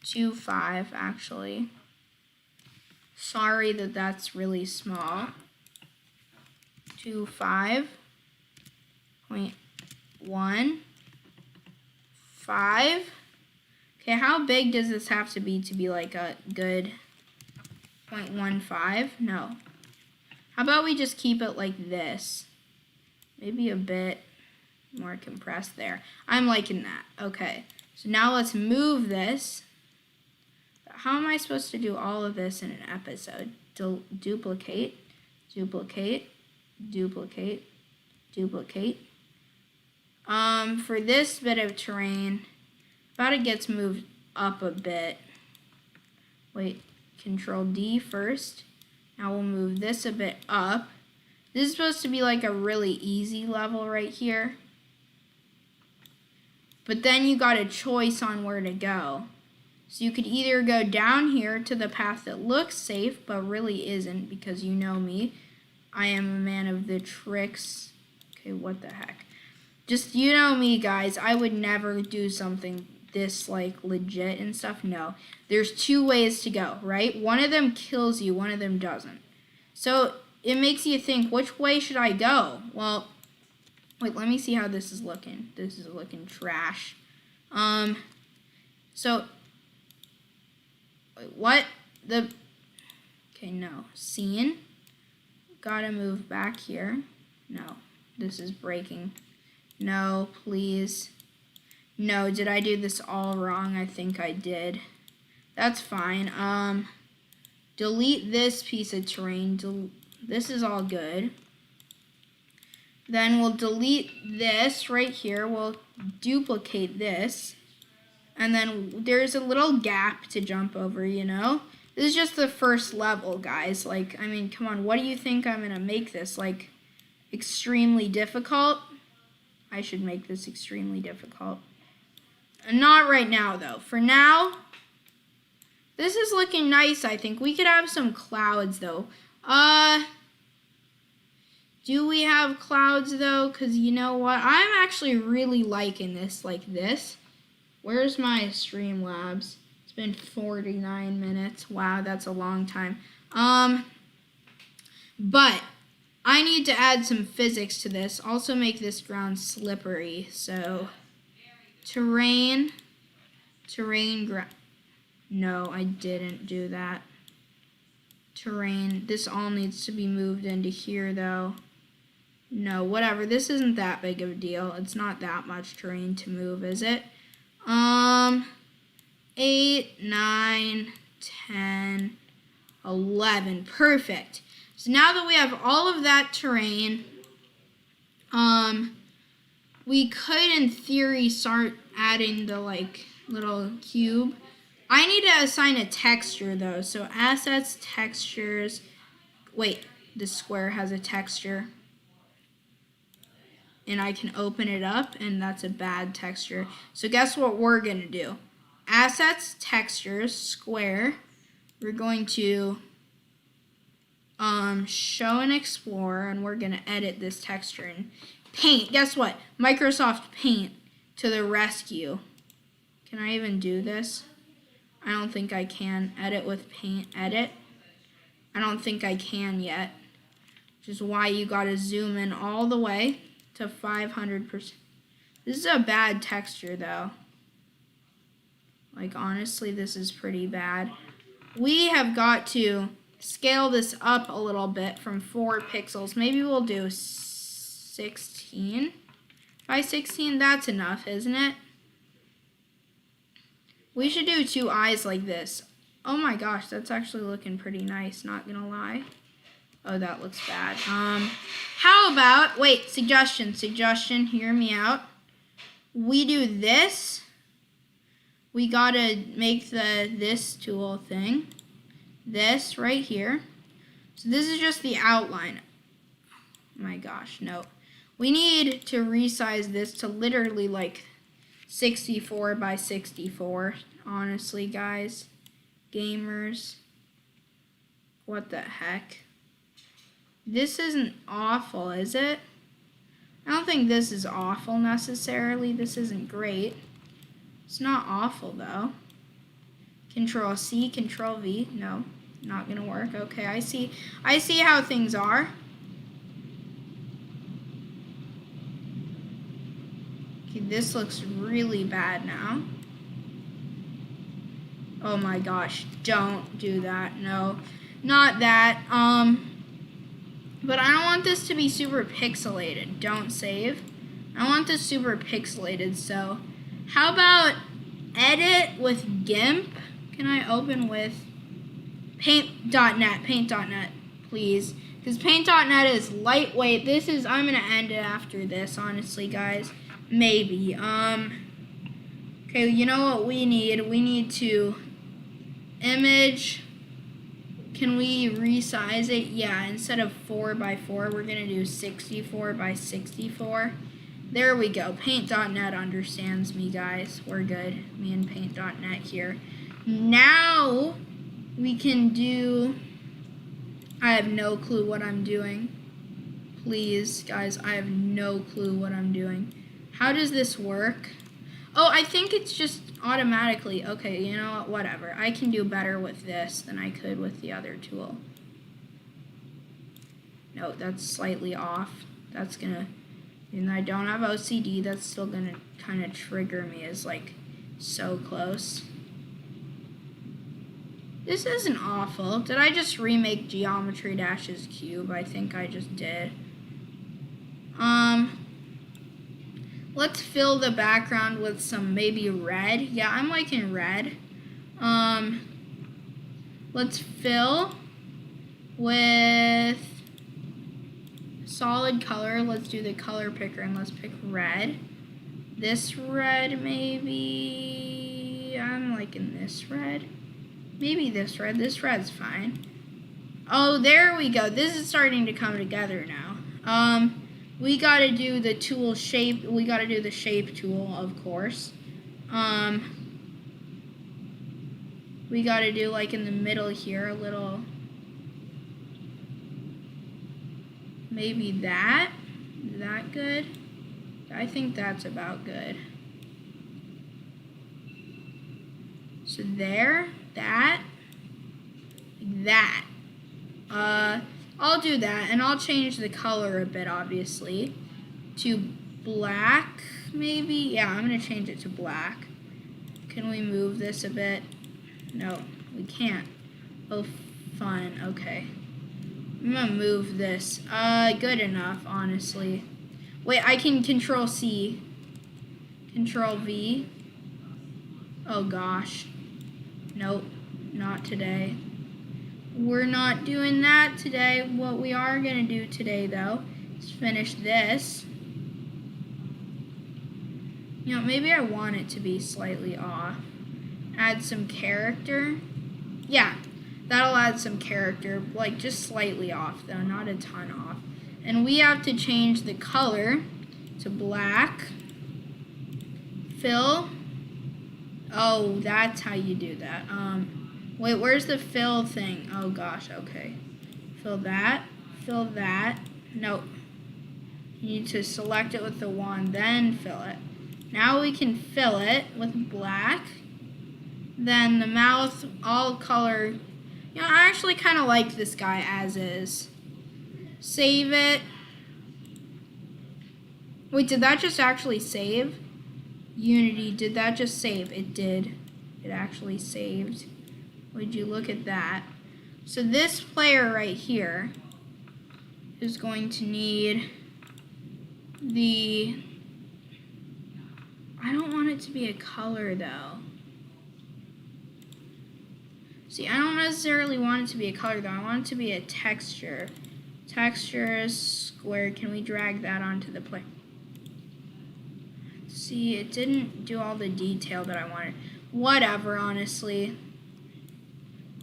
25 actually. Sorry that that's really small. 25.15. Okay, how big does this have to be like a good 0.15? No. How about we just keep it like this? Maybe a bit more compressed there. I'm liking that. Okay. So now let's move this. How am I supposed to do all of this in an episode? Duplicate, duplicate, duplicate, duplicate. For this bit of terrain, about it gets moved up a bit. Wait, Control D first. Now we'll move this a bit up. This is supposed to be like a really easy level right here. But then you got a choice on where to go. So you could either go down here to the path that looks safe, but really isn't, because you know me. I am a man of the tricks. Okay, what the heck. Just, you know me, guys. I would never do something this, like, legit and stuff. No. There's 2 ways to go, right? One of them kills you, one of them doesn't. So it makes you think, which way should I go? Well, wait, let me see how this is looking. This is looking trash. So, wait, what? Okay, no. Scene. Gotta move back here. No, this is breaking. No, please. No, did I do this all wrong? I think I did. That's fine. Delete this piece of terrain. This is all good. Then we'll delete this right here. We'll duplicate this. And then there's a little gap to jump over, you know? This is just the first level, guys. Like, I mean, come on. What do you think I'm going to make this? Like, extremely difficult? I should make this extremely difficult. Not right now, though. For now, this is looking nice, I think. We could have some clouds, though. Do we have clouds, though? Because you know what? I'm actually really liking this like this. Where's my Streamlabs? It's been 49 minutes. Wow, that's a long time. But I need to add some physics to this. Also make this ground slippery. So, terrain, ground. No, I didn't do that. Terrain. This all needs to be moved into here, though. No, whatever. This isn't that big of a deal. It's not that much terrain to move, is it? 8, 9, 10, 11. Perfect. So now that we have all of that terrain, we could, in theory, start adding the, like, little cube. I need to assign a texture though. So assets, textures. Wait, the square has a texture. And I can open it up, and that's a bad texture. So guess what we're gonna do? Assets, textures, square. We're going to show and explore, and we're gonna edit this texture. And Paint, guess what? Microsoft Paint to the rescue. Can I even do this? I don't think I can. Edit with Paint, edit. I don't think I can yet, which is why you gotta zoom in all the way to 500%. This is a bad texture though. Like honestly, this is pretty bad. We have got to scale this up a little bit from 4 pixels. Maybe we'll do 16 by 16. That's enough, isn't it? We should do 2 eyes like this. Oh my gosh, that's actually looking pretty nice, not gonna lie. Oh, that looks bad. How about, wait, suggestion, hear me out. We do this. We gotta make this tool thing. This right here. So this is just the outline. Oh my gosh, no. We need to resize this to literally like 64 by 64. Honestly, guys. Gamers. What the heck? This isn't awful, is it? I don't think this is awful necessarily. This isn't great. It's not awful though. Control C, Control V. No, not gonna work. Okay, I see how things are. Okay, this looks really bad now. Oh my gosh, don't do that. No, not that. But I don't want this to be super pixelated. Don't save. I want this super pixelated, so how about edit with GIMP? Can I open with paint.net, please? Because paint.net is lightweight. I'm gonna end it after this, honestly, guys. Maybe. Okay, you know what we need? We need to image. Can we resize it? Yeah, instead of 4 by 4, we're gonna do 64 by 64. There we go. Paint.net understands me, guys. We're good. Me and Paint.net here. Now we can do. I have no clue what I'm doing. Please, guys, I have no clue what I'm doing. How does this work? Oh, I think it's just automatically. Okay, you know what? Whatever. I can do better with this than I could with the other tool. No, that's slightly off. That's gonna, and I don't have OCD, that's still gonna kind of trigger me as like so close. This isn't awful. Did I just remake Geometry Dash's cube? I think I just did. Let's fill the background with some maybe red. Yeah, I'm liking red. Let's fill with solid color. Let's do the color picker and let's pick red. This red maybe. I'm liking this red. Maybe this red. This red's fine. Oh, there we go. This is starting to come together now. We gotta do the tool shape. We gotta do the shape tool, of course. We gotta do like in the middle here a little. Maybe that. Is that good? I think that's about good. So there, that, like that. I'll do that, and I'll change the color a bit, obviously, to black, maybe? Yeah, I'm going to change it to black. Can we move this a bit? No, we can't. Oh, fun. Okay. I'm going to move this. Good enough, honestly. Wait, I can Control C. Control V. Oh, gosh. Nope, not today. We're not doing that today. What we are going to do today, though, is finish this. You know, maybe I want it to be slightly off. add some character. Yeah, that'll add some character, like just slightly off though, not a ton off. And we have to change the color to black. Fill. Oh, that's how you do that. Wait, where's the fill thing? Oh gosh, okay. Fill that. Fill that. Nope. You need to select it with the wand, then fill it. Now we can fill it with black. Then the mouth, all color. You know, I actually kind of like this guy as is. Save it. Wait, did that just actually save? Unity, did that just save? It did. It actually saved. Would you look at that? So this player right here is going to need the... I don't want it to be a color though. See, I don't necessarily want it to be a color though. I want it to be a texture. Texture is square. Can we drag that onto the player? See, it didn't do all the detail that I wanted. Whatever, honestly.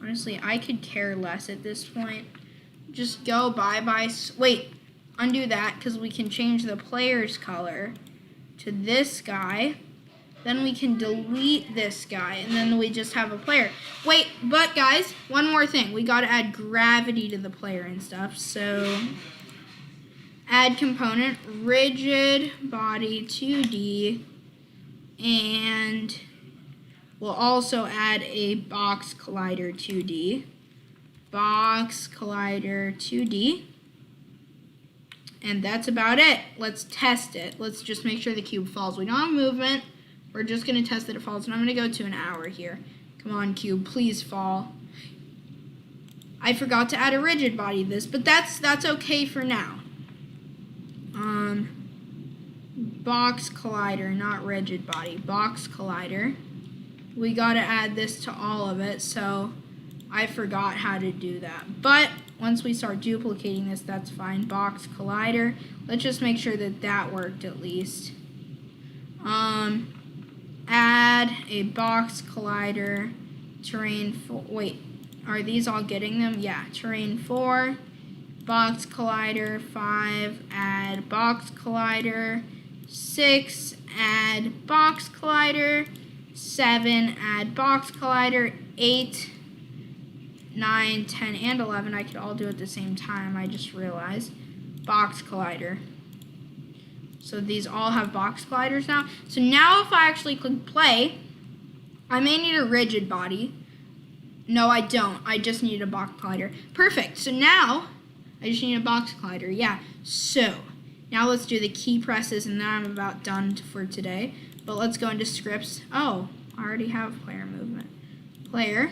Honestly, I could care less at this point. Just go bye-bye. Wait, undo that because we can change the player's color to this guy. Then we can delete this guy, and then we just have a player. Wait, but guys, one more thing. We got to add gravity to the player and stuff. So, add component, rigid body 2D, and we'll also add a box collider 2D. Box collider 2D. And that's about it. Let's test it. Let's just make sure the cube falls. We don't have movement. We're just going to test that it falls. And I'm going to go to an hour here. Come on, cube. Please fall. I forgot to add a rigid body to this, but that's okay for now. Box collider, not rigid body. Box collider. We got to add this to all of it, so I forgot how to do that. But once we start duplicating this, that's fine. Box collider. Let's just make sure that that worked at least. Add a box collider, terrain 4. Wait, are these all getting them? Yeah, terrain 4, box collider 5, add box collider 6, add box collider 7, add box collider 8, 9, 10, and 11. I could all do it at the same time, I just realized. Box collider. So these all have box colliders now. So now if I actually click play, I may need a rigid body. No, I don't. I just need a box collider. Perfect. So now I just need a box collider. Yeah. So now let's do the key presses, and then I'm about done for today. But let's go into scripts. Oh, I already have player movement. Player.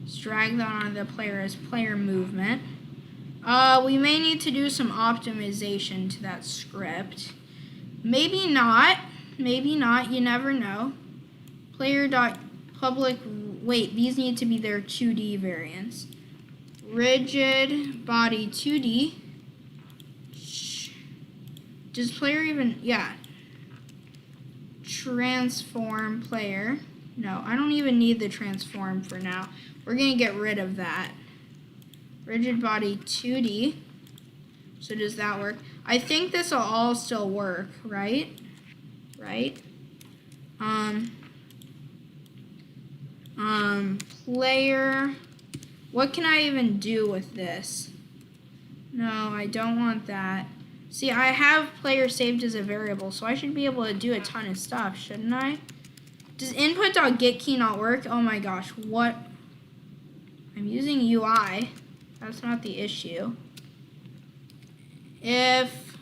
Let's drag that onto the player as player movement. We may need to do some optimization to that script. Maybe not. Maybe not. You never know. Player.public. Wait, these need to be their 2D variants. Rigid body 2D. Does player even... Yeah. Transform player. No, I don't even need the transform for now. We're going to get rid of that. Rigid body 2D. So does that work? I think this will all still work, right? Right? Player. What can I even do with this? No, I don't want that. See, I have player saved as a variable, so I should be able to do a ton of stuff, shouldn't I? Does input.getKey not work? Oh my gosh, what? I'm using UI. That's not the issue. If,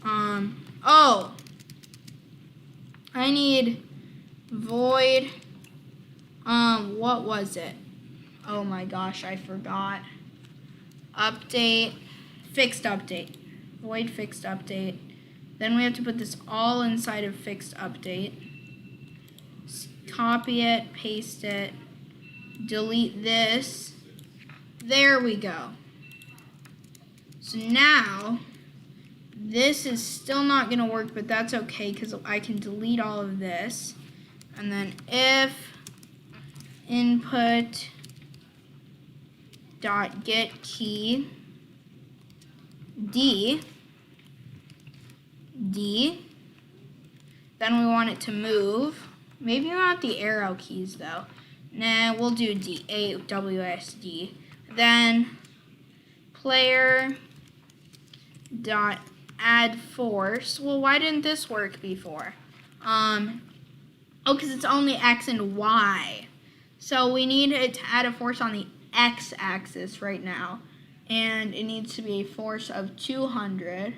oh, I need void, what was it? Oh my gosh, I forgot. Update, fixed update. Void fixed update. Then we have to put this all inside of fixed update. Copy it, paste it, delete this. There we go. So now, this is still not going to work, but that's okay because I can delete all of this. And then if input dot get key D, then we want it to move. Maybe not the arrow keys though. Nah, we'll do D, AWSD. Then player dot add force. Well, why didn't this work before? Oh, because it's only X and Y. So we need it to add a force on the X axis right now. And it needs to be a force of 200.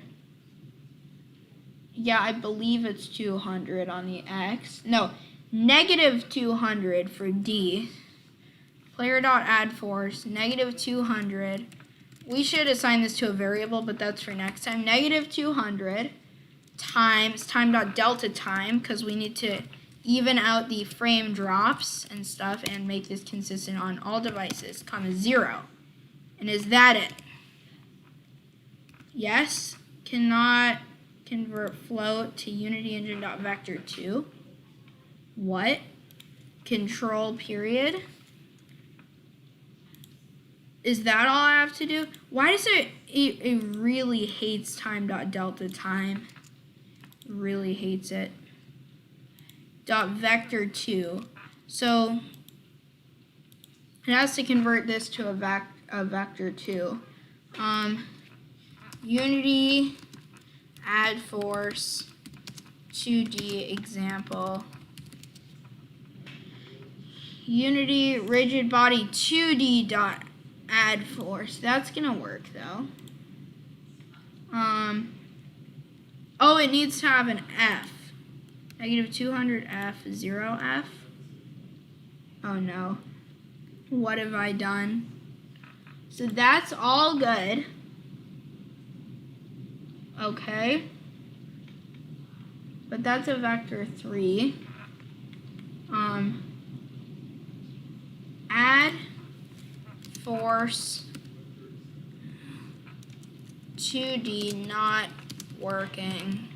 Yeah, I believe it's 200 on the X. No, negative 200 for D. Player.add force, negative 200. We should assign this to a variable, but that's for next time. Negative 200 times time.delta time, because we need to even out the frame drops and stuff and make this consistent on all devices, comma 0. And is that it? Yes. Cannot convert float to Unity engine.vector2. What? Control period. Is that all I have to do? Why does it really hates time.delta time? Really hates it. .vector2. So it has to convert this to a vector2. Unity add force 2D example. Unity rigid body 2D dot add force. That's gonna work though. Oh, it needs to have an F. Negative 200 F, 0 F. Oh no. What have I done? So that's all good. Okay. But that's a vector 3. Add force 2D not working.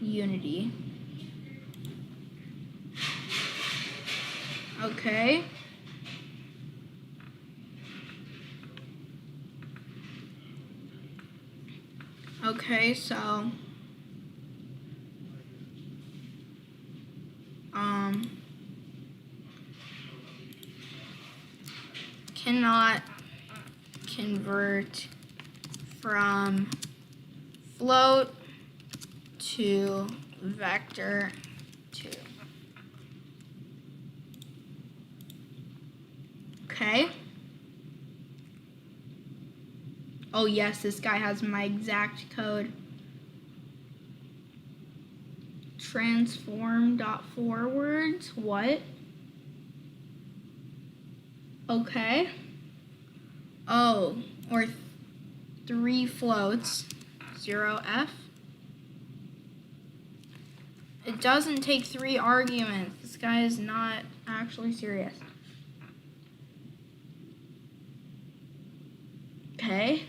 Unity. Okay. Okay, so cannot convert from float to vector 2. Okay. Oh yes, this guy has my exact code. Transform.forwards. What? Okay. Oh, or 3 floats. 0 F. It doesn't take 3 arguments. This guy is not actually serious. Okay.